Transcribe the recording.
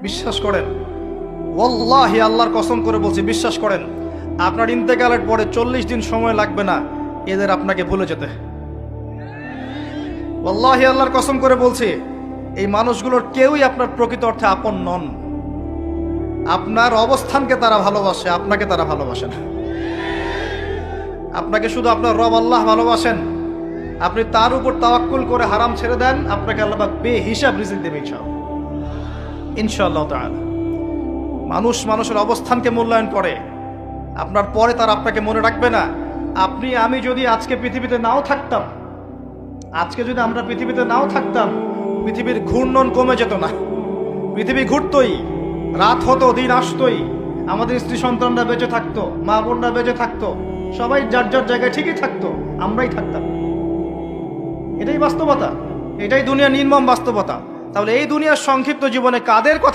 বিশ্বাস করেন, ওয়াল্লাহি আল্লাহর কসম করে বলছি, বিশ্বাস করেন, আপনার ইন্তেকালের পরে 40 দিন সময় লাগবে না এদের আপনাকে ভুলে যেতে। ওয়াল্লাহি আল্লাহর কসম করে বলছি, এই মানুষগুলোর কেউই আপনার প্রকৃত অর্থে আপন নন। আপনার অবস্থানকে তারা ভালোবাসে, আপনাকে তারা ভালোবাসে না। আপনাকে শুধু আপনার রব আল্লাহ ভালোবাসেন। আপনি তার উপর তাওয়াক্কুল করে হারাম ছেড়ে দেন, আপনাকে আল্লাহ পাক বেহিসাব রিজিক দেবে ইনশাআল্লাহ তাআলা। মানুষ মানুষের অবস্থানকে মূল্যায়ন করে, আপনার পরে তার আপনাকে মনে রাখবে না। আপনি আমি যদি আজকে পৃথিবীতে নাও থাকতাম, আজকে যদি আমরা পৃথিবীতে নাও থাকতাম, পৃথিবীর ঘূর্ণন কমে যেত না। পৃথিবী ঘুরতই, রাত হতো, দিন আসতোই, আমাদের স্ত্রী সন্তানরা বেঁচে থাকতো, মা বোনরা বেঁচে থাকতো, সবাই যার যার জায়গায় ঠিকই থাকতো, আমরাই থাকতাম। এটাই বাস্তবতা, এটাই দুনিয়ার নির্মম বাস্তবতা। তাহলে এই দুনিয়ার সংক্ষিপ্ত জীবনে কাদের কথা